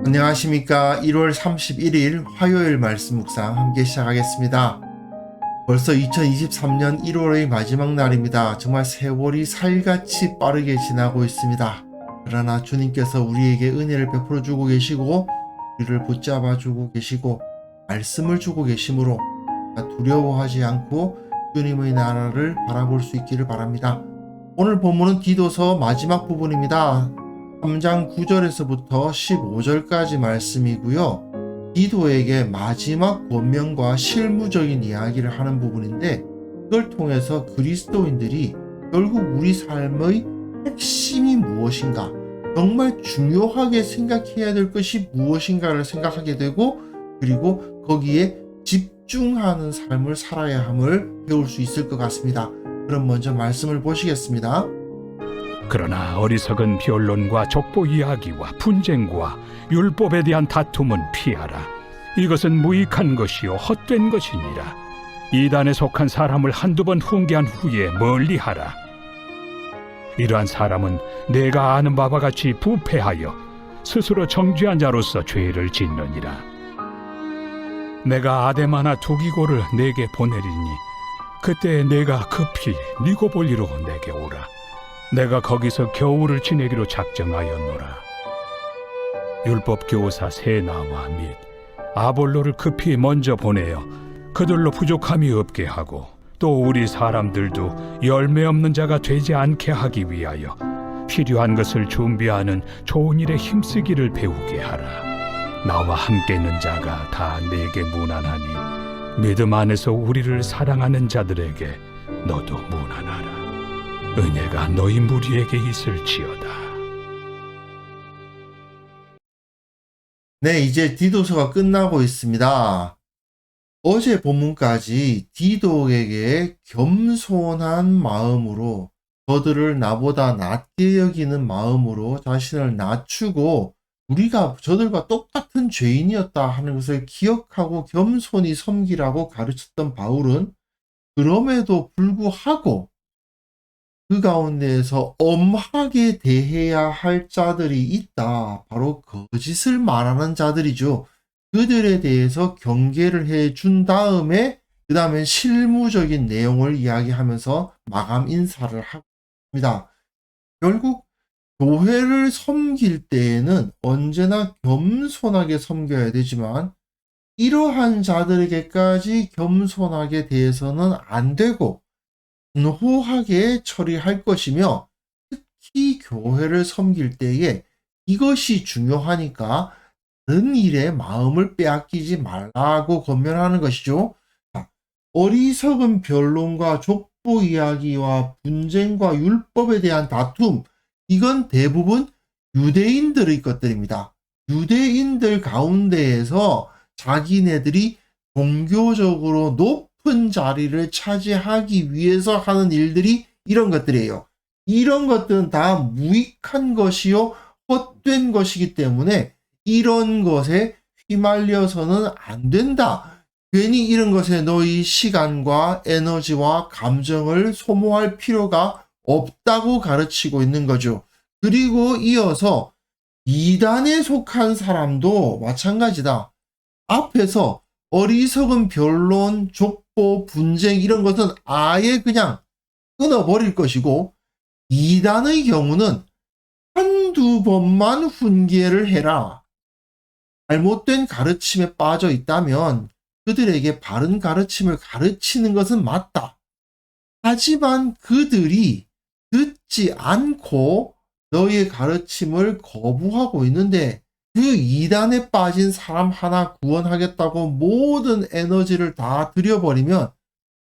안녕하십니까. 1월 31일 화요일 말씀 묵상 함께 시작하겠습니다. 벌써 2023년 1월의 마지막 날입니다. 정말 세월이 살같이 빠르게 지나고 있습니다. 그러나 주님께서 우리에게 은혜를 베풀어 주고 계시고 우리를 붙잡아 주고 계시고 말씀을 주고 계시므로 두려워하지 않고 주님의 나라를 바라볼 수 있기를 바랍니다. 오늘 본문은 디도서 마지막 부분입니다. 3장 9절에서부터 15절까지 말씀이고요. 디도에게 마지막 권면과 실무적인 이야기를 하는 부분인데, 그걸 통해서 그리스도인들이 결국 우리 삶의 핵심이 무엇인가, 정말 중요하게 생각해야 될 것이 무엇인가를 생각하게 되고, 그리고 거기에 집중하는 삶을 살아야 함을 배울 수 있을 것 같습니다. 그럼 먼저 말씀을 보시겠습니다. 그러나 어리석은 변론과 족보 이야기와 분쟁과 율법에 대한 다툼은 피하라. 이것은 무익한 것이요 헛된 것이니라. 이단에 속한 사람을 한두 번 훈계한 후에 멀리하라. 이러한 사람은 내가 아는 바와 같이 부패하여 스스로 정죄한 자로서 죄를 짓느니라. 내가 아데마나 두기고를 내게 보내리니 그때 내가 급히 니고볼리로 내게 오라. 내가 거기서 겨울을 지내기로 작정하였노라. 율법 교사 세나와 및 아볼로를 급히 먼저 보내어 그들로 부족함이 없게 하고, 또 우리 사람들도 열매 없는 자가 되지 않게 하기 위하여 필요한 것을 준비하는 좋은 일에 힘쓰기를 배우게 하라. 나와 함께 있는 자가 다 내게 무난하니 믿음 안에서 우리를 사랑하는 자들에게 너도 무난하라. 은혜가 너희 무리에게 있을지어다. 네, 이제 디도서가 끝나고 있습니다. 어제 본문까지 디도에게 겸손한 마음으로, 저들을 나보다 낮게 여기는 마음으로 자신을 낮추고 우리가 저들과 똑같은 죄인이었다 하는 것을 기억하고 겸손히 섬기라고 가르쳤던 바울은, 그럼에도 불구하고 그 가운데에서 엄하게 대해야 할 자들이 있다. 바로 거짓을 말하는 자들이죠. 그들에 대해서 경계를 해준 다음에 그 다음에 실무적인 내용을 이야기하면서 마감 인사를 합니다. 결국 교회를 섬길 때에는 언제나 겸손하게 섬겨야 되지만, 이러한 자들에게까지 겸손하게 대해서는 안 되고 단호하게 처리할 것이며, 특히 교회를 섬길 때에 이것이 중요하니까 다른 일에 마음을 빼앗기지 말라고 권면하는 것이죠. 어리석은 변론과 족보 이야기와 분쟁과 율법에 대한 다툼, 이건 대부분 유대인들의 것들입니다. 유대인들 가운데에서 자기네들이 종교적으로 높은 자리를 차지하기 위해서 하는 일들이 이런 것들이에요. 이런 것들은 다 무익한 것이요 헛된 것이기 때문에 이런 것에 휘말려서는 안 된다. 괜히 이런 것에 너희 시간과 에너지와 감정을 소모할 필요가 없다고 가르치고 있는 거죠. 그리고 이어서 이단에 속한 사람도 마찬가지다. 앞에서 어리석은 변론, 족보, 분쟁 이런 것은 아예 그냥 끊어버릴 것이고, 이단의 경우는 한두 번만 훈계를 해라. 잘못된 가르침에 빠져 있다면 그들에게 바른 가르침을 가르치는 것은 맞다. 하지만 그들이 듣지 않고 너희의 가르침을 거부하고 있는데, 그 이단에 빠진 사람 하나 구원하겠다고 모든 에너지를 다 들여버리면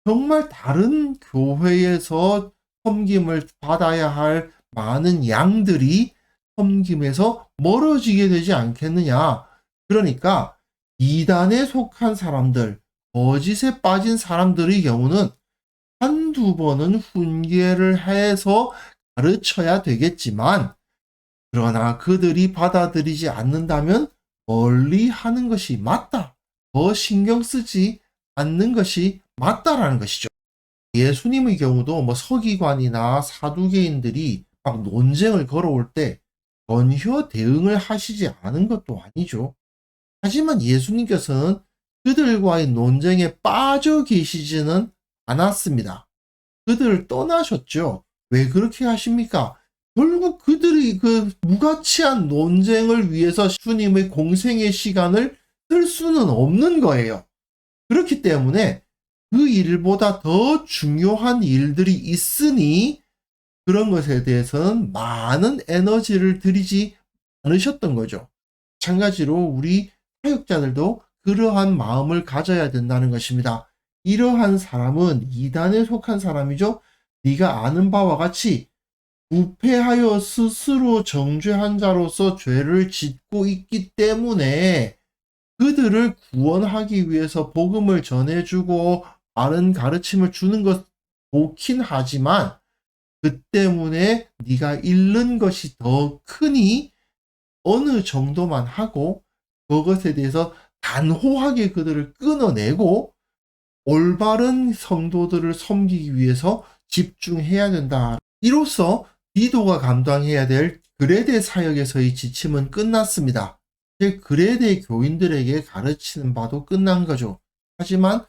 정말 다른 교회에서 섬김을 받아야 할 많은 양들이 섬김에서 멀어지게 되지 않겠느냐. 그러니까 이단에 속한 사람들, 거짓에 빠진 사람들의 경우는 한두 번은 훈계를 해서 가르쳐야 되겠지만, 그러나 그들이 받아들이지 않는다면 멀리 하는 것이 맞다. 더 신경 쓰지 않는 것이 맞다라는 것이죠. 예수님의 경우도 서기관이나 사두개인들이 막 논쟁을 걸어올 때 전혀 대응을 하시지 않은 것도 아니죠. 하지만 예수님께서는 그들과의 논쟁에 빠져 계시지는 않았습니다. 그들을 떠나셨죠. 왜 그렇게 하십니까? 결국 그들이 그 무가치한 논쟁을 위해서 주님의 공생의 시간을 쓸 수는 없는 거예요. 그렇기 때문에 그 일보다 더 중요한 일들이 있으니 그런 것에 대해서는 많은 에너지를 들이지 않으셨던 거죠. 마찬가지로 우리 사역자들도 그러한 마음을 가져야 된다는 것입니다. 이러한 사람은 이단에 속한 사람이죠. 네가 아는 바와 같이 부패하여 스스로 정죄한 자로서 죄를 짓고 있기 때문에 그들을 구원하기 위해서 복음을 전해주고 바른 가르침을 주는 것 좋긴 하지만 그 때문에 네가 잃는 것이 더 크니 어느 정도만 하고 그것에 대해서 단호하게 그들을 끊어내고 올바른 성도들을 섬기기 위해서 집중해야 된다. 이로써 디도가 감당해야 될 그레데 사역에서의 지침은 끝났습니다. 즉 그레데 교인들에게 가르치는 바도 끝난 거죠. 하지만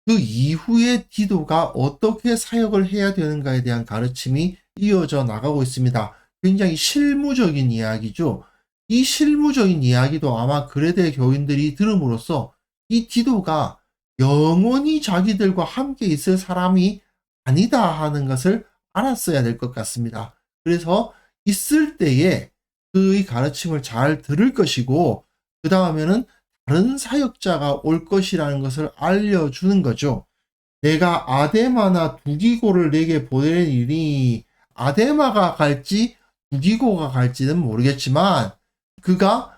그 이후에 디도가 어떻게 사역을 해야 되는가에 대한 가르침이 이어져 나가고 있습니다. 굉장히 실무적인 이야기죠. 이 실무적인 이야기도 아마 그레데 교인들이 들음으로써 이 디도가 영원히 자기들과 함께 있을 사람이 아니다 하는 것을 알았어야 될 것 같습니다. 그래서 있을 때에 그의 가르침을 잘 들을 것이고 그 다음에는 다른 사역자가 올 것이라는 것을 알려주는 거죠. 내가 아데마나 두기고를 내게 보내리니 아데마가 갈지 두기고가 갈지는 모르겠지만 그가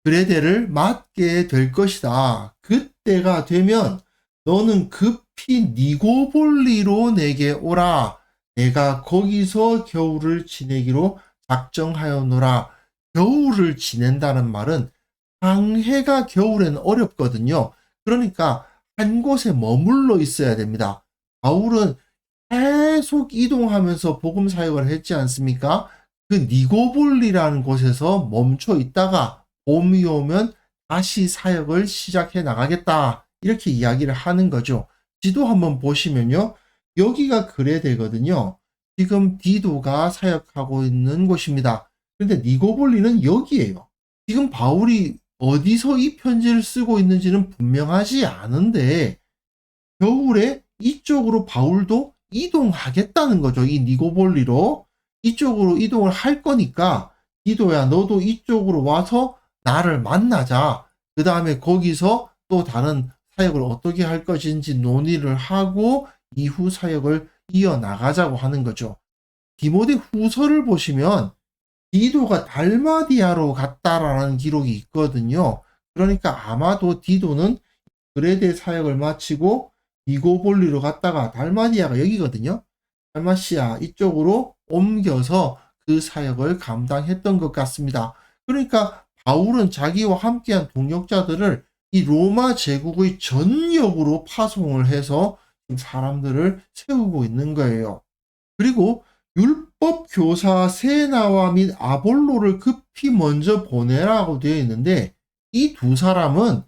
그레데를 맡게 될 것이다. 그때가 되면 너는 급히 니고볼리로 내게 오라. 내가 거기서 겨울을 지내기로 작정하였노라. 겨울을 지낸다는 말은 항해가 겨울엔 어렵거든요. 그러니까 한 곳에 머물러 있어야 됩니다. 바울은 계속 이동하면서 복음 사역을 했지 않습니까? 그 니고볼리라는 곳에서 멈춰 있다가 봄이 오면 다시 사역을 시작해 나가겠다. 이렇게 이야기를 하는 거죠. 지도 한번 보시면요. 여기가 그레데거든요. 지금 디도가 사역하고 있는 곳입니다. 그런데 니고볼리는 여기예요. 지금 바울이 어디서 이 편지를 쓰고 있는지는 분명하지 않은데 겨울에 이쪽으로 바울도 이동하겠다는 거죠. 이 니고볼리로 이쪽으로 이동을 할 거니까 디도야 너도 이쪽으로 와서 나를 만나자. 그 다음에 거기서 또 다른 사역을 어떻게 할 것인지 논의를 하고 이후 사역을 이어나가자고 하는 거죠. 디모데 후서를 보시면 디도가 달마디아로 갔다라는 기록이 있거든요. 그러니까 아마도 디도는 그레데 사역을 마치고 니고볼리로 갔다가 달마디아가 여기거든요. 달마시아 이쪽으로 옮겨서 그 사역을 감당했던 것 같습니다. 그러니까 바울은 자기와 함께한 동역자들을 이 로마 제국의 전역으로 파송을 해서 사람들을 세우고 있는 거예요. 그리고 율법 교사 세나와 및 아볼로를 급히 먼저 보내라고 되어 있는데 이 두 사람은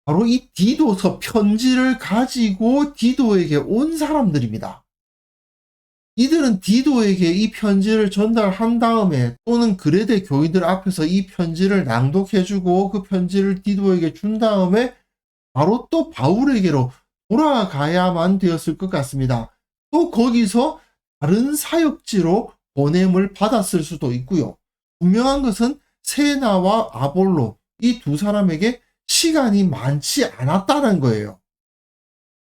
바로 이 디도서 편지를 가지고 디도에게 온 사람들입니다. 이들은 디도에게 이 편지를 전달한 다음에 또는 그레데 교인들 앞에서 이 편지를 낭독해주고 그 편지를 디도에게 준 다음에 바로 또 바울에게로 돌아가야만 되었을 것 같습니다. 또 거기서 다른 사역지로 보냄을 받았을 수도 있고요. 분명한 것은 세나와 아볼로 이 두 사람에게 시간이 많지 않았다는 거예요.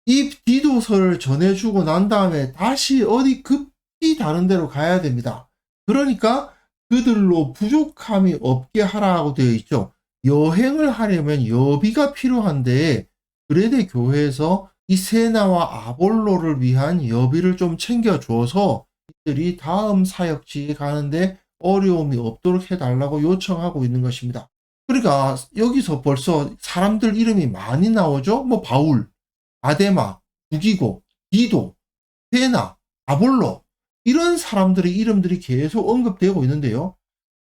이 디도서를 전해주고 난 다음에 다시 어디 급히 다른 데로 가야 됩니다. 그러니까 그들로 부족함이 없게 하라고 되어 있죠. 여행을 하려면 여비가 필요한데 그레데 교회에서 이 세나와 아볼로를 위한 여비를 좀 챙겨줘서 이들이 다음 사역지에 가는데 어려움이 없도록 해달라고 요청하고 있는 것입니다. 그러니까 여기서 벌써 사람들 이름이 많이 나오죠. 뭐 바울, 아데마, 두기고, 디도, 세나, 아볼로 이런 사람들의 이름들이 계속 언급되고 있는데요.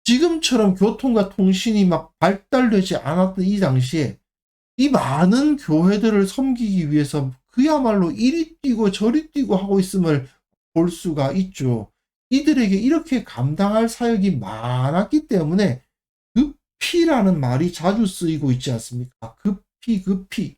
지금처럼 교통과 통신이 막 발달되지 않았던 이 당시에 이 많은 교회들을 섬기기 위해서 그야말로 이리 뛰고 저리 뛰고 하고 있음을 볼 수가 있죠. 이들에게 이렇게 감당할 사역이 많았기 때문에 급히라는 말이 자주 쓰이고 있지 않습니까? 급히, 급히.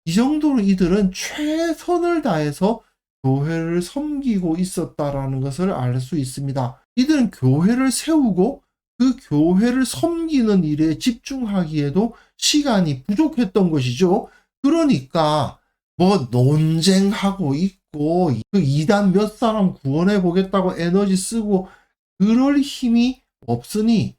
이 정도로 이들은 최선을 다해서 교회를 섬기고 있었다라는 것을 알 수 있습니다. 이들은 교회를 세우고 그 교회를 섬기는 일에 집중하기에도 시간이 부족했던 것이죠. 그러니까 뭐 논쟁하고 있고 그 이단 몇 사람 구원해 보겠다고 에너지 쓰고 그럴 힘이 없으니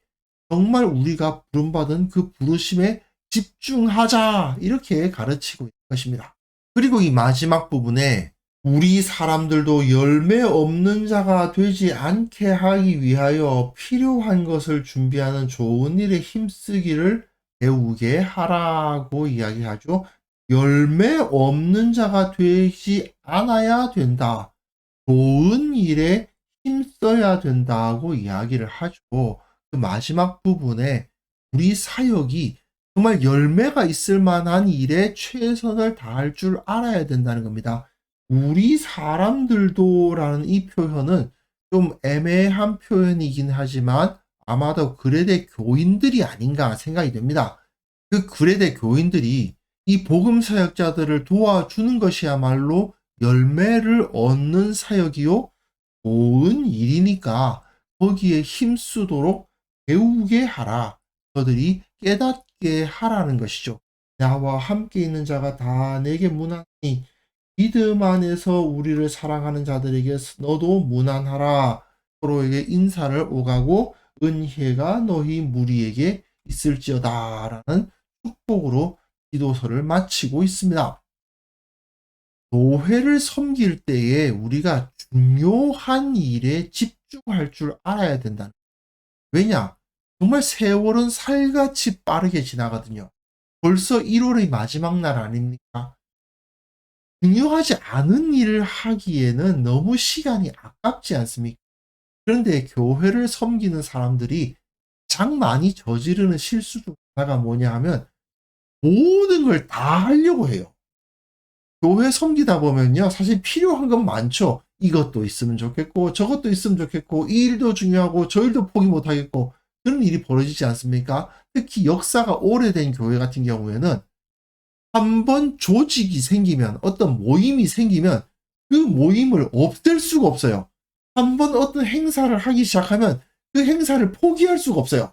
정말 우리가 부름받은 그 부르심에 집중하자 이렇게 가르치고 있는 것입니다. 그리고 이 마지막 부분에 우리 사람들도 열매 없는 자가 되지 않게 하기 위하여 필요한 것을 준비하는 좋은 일에 힘쓰기를 배우게 하라고 이야기하죠. 열매 없는 자가 되지 않아야 된다. 좋은 일에 힘써야 된다고 이야기를 하죠. 그 마지막 부분에 우리 사역이 정말 열매가 있을 만한 일에 최선을 다할 줄 알아야 된다는 겁니다. 우리 사람들도라는 이 표현은 좀 애매한 표현이긴 하지만 아마도 그레데 교인들이 아닌가 생각이 됩니다. 그 그레데 교인들이 이 복음 사역자들을 도와주는 것이야말로 열매를 얻는 사역이요 좋은 일이니까 거기에 힘쓰도록 배우게 하라. 너들이 깨닫게 하라는 것이죠. 나와 함께 있는 자가 다 내게 문하니 믿음 안에서 우리를 사랑하는 자들에게 너도 문안하라. 서로에게 인사를 오가고 은혜가 너희 무리에게 있을지어다. 라는 축복으로 기도서를 마치고 있습니다. 교회를 섬길 때에 우리가 중요한 일에 집중할 줄 알아야 된다. 왜냐? 정말 세월은 살같이 빠르게 지나거든요. 벌써 1월의 마지막 날 아닙니까? 중요하지 않은 일을 하기에는 너무 시간이 아깝지 않습니까? 그런데 교회를 섬기는 사람들이 가장 많이 저지르는 실수 중 하나가 뭐냐 하면 모든 걸 다 하려고 해요. 교회 섬기다 보면요. 사실 필요한 건 많죠. 이것도 있으면 좋겠고 저것도 있으면 좋겠고 이 일도 중요하고 저 일도 포기 못 하겠고 그런 일이 벌어지지 않습니까? 특히 역사가 오래된 교회 같은 경우에는 한번 조직이 생기면 어떤 모임이 생기면 그 모임을 없앨 수가 없어요. 한번 어떤 행사를 하기 시작하면 그 행사를 포기할 수가 없어요.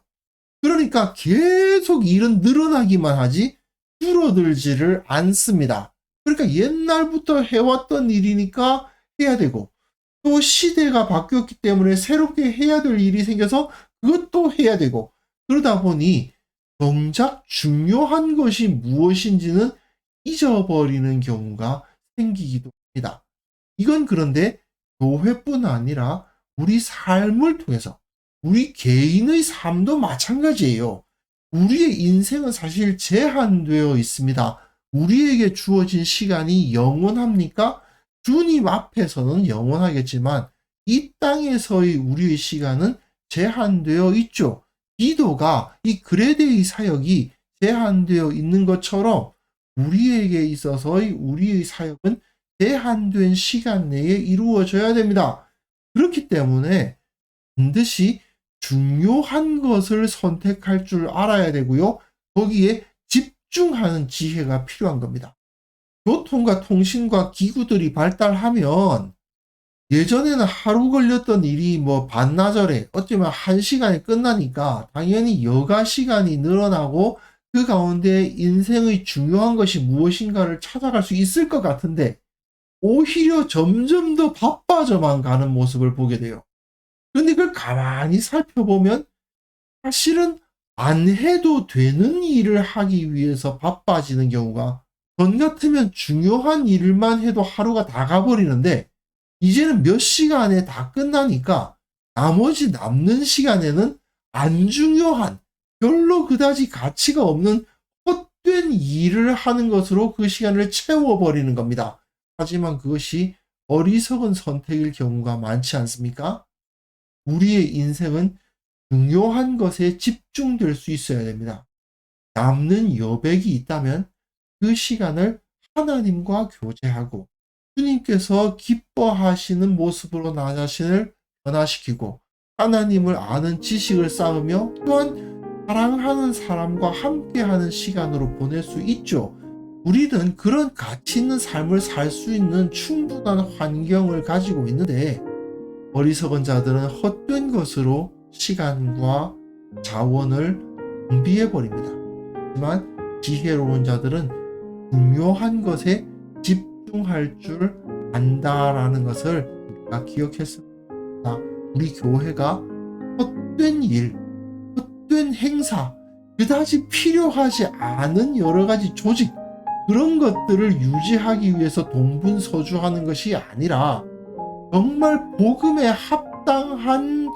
그러니까 계속 일은 늘어나기만 하지 줄어들지를 않습니다. 그러니까 옛날부터 해왔던 일이니까 해야 되고 또 시대가 바뀌었기 때문에 새롭게 해야 될 일이 생겨서 그것도 해야 되고 그러다 보니 정작 중요한 것이 무엇인지는 잊어버리는 경우가 생기기도 합니다. 이건 그런데 교회뿐 아니라 우리 삶을 통해서 우리 개인의 삶도 마찬가지예요. 우리의 인생은 사실 제한되어 있습니다. 우리에게 주어진 시간이 영원합니까? 주님 앞에서는 영원하겠지만 이 땅에서의 우리의 시간은 제한되어 있죠. 기도가 이 그레데의 사역이 제한되어 있는 것처럼 우리에게 있어서의 우리의 사역은 제한된 시간 내에 이루어져야 됩니다. 그렇기 때문에 반드시 중요한 것을 선택할 줄 알아야 되고요. 거기에 집중하는 지혜가 필요한 겁니다. 교통과 통신과 기구들이 발달하면 예전에는 하루 걸렸던 일이 뭐 반나절에 어쩌면 1시간에 끝나니까 당연히 여가 시간이 늘어나고 그 가운데 인생의 중요한 것이 무엇인가를 찾아갈 수 있을 것 같은데 오히려 점점 더 바빠져만 가는 모습을 보게 돼요. 그런데 그걸 가만히 살펴보면 사실은 안 해도 되는 일을 하기 위해서 바빠지는 경우가 전 같으면 중요한 일만 해도 하루가 다 가버리는데 이제는 몇 시간에 다 끝나니까 나머지 남는 시간에는 안 중요한 별로 그다지 가치가 없는 헛된 일을 하는 것으로 그 시간을 채워버리는 겁니다. 하지만 그것이 어리석은 선택일 경우가 많지 않습니까? 우리의 인생은 중요한 것에 집중될 수 있어야 됩니다. 남는 여백이 있다면 그 시간을 하나님과 교제하고 주님께서 기뻐하시는 모습으로 나 자신을 변화시키고 하나님을 아는 지식을 쌓으며 또한 사랑하는 사람과 함께하는 시간으로 보낼 수 있죠. 우리는 그런 가치 있는 삶을 살 수 있는 충분한 환경을 가지고 있는데 어리석은 자들은 헛된 것으로 시간과 자원을 낭비해버립니다. 하지만 지혜로운 자들은 중요한 것에 집중할 줄 안다라는 것을 우리가 기억했습니다. 우리 교회가 헛된 일, 헛된 행사, 그다지 필요하지 않은 여러 가지 조직, 그런 것들을 유지하기 위해서 동분서주하는 것이 아니라 정말 복음에 합당한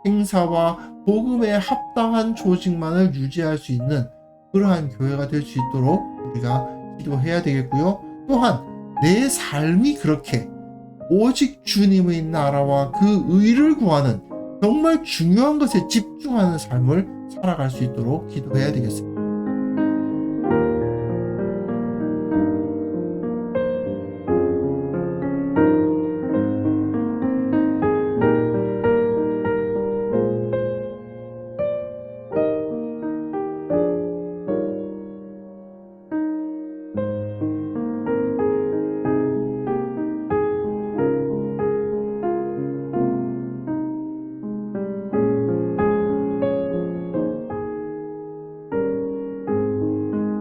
행사와 복음에 합당한 조직만을 유지할 수 있는 그러한 교회가 될 수 있도록 우리가 기도해야 되겠고요. 또한 내 삶이 그렇게 오직 주님의 나라와 그 의를 구하는 정말 중요한 것에 집중하는 삶을 살아갈 수 있도록 기도해야 되겠습니다.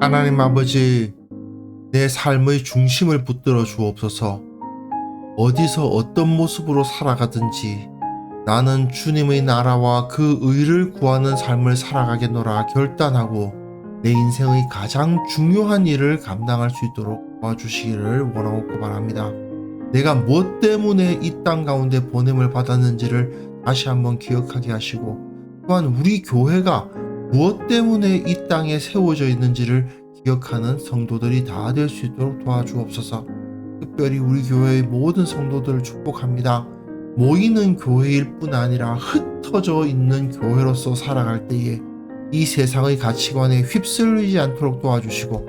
하나님 아버지, 내 삶의 중심을 붙들어 주옵소서. 어디서 어떤 모습으로 살아가든지 나는 주님의 나라와 그 의를 구하는 삶을 살아가겠노라 결단하고 내 인생의 가장 중요한 일을 감당할 수 있도록 도와주시기를 원하고 바랍니다. 내가 무엇 때문에 이 땅 가운데 보냄을 받았는지를 다시 한번 기억하게 하시고 또한 우리 교회가 무엇 때문에 이 땅에 세워져 있는지를 기억하는 성도들이 다 될 수 있도록 도와주옵소서. 특별히 우리 교회의 모든 성도들을 축복합니다. 모이는 교회일 뿐 아니라 흩어져 있는 교회로서 살아갈 때에 이 세상의 가치관에 휩쓸리지 않도록 도와주시고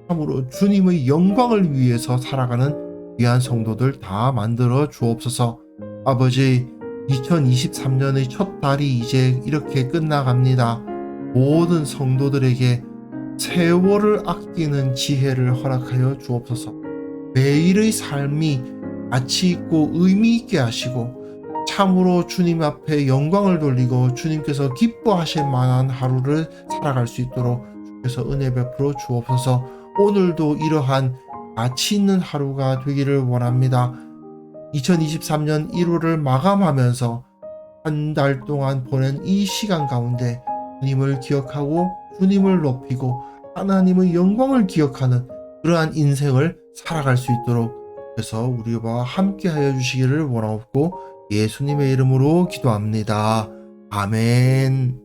참으로 주님의 영광을 위해서 살아가는 귀한 성도들 다 만들어 주옵소서. 아버지, 2023년의 첫 달이 이제 이렇게 끝나갑니다. 모든 성도들에게 세월을 아끼는 지혜를 허락하여 주옵소서. 매일의 삶이 가치 있고 의미 있게 하시고 참으로 주님 앞에 영광을 돌리고 주님께서 기뻐하실 만한 하루를 살아갈 수 있도록 주께서 은혜 베풀어 주옵소서. 오늘도 이러한 가치 있는 하루가 되기를 원합니다. 2023년 1월을 마감하면서 한 달 동안 보낸 이 시간 가운데 주님을 기억하고 주님을 높이고 하나님의 영광을 기억하는 그러한 인생을 살아갈 수 있도록 그래서 우리와 함께 하여 주시기를 원하옵고 예수님의 이름으로 기도합니다. 아멘.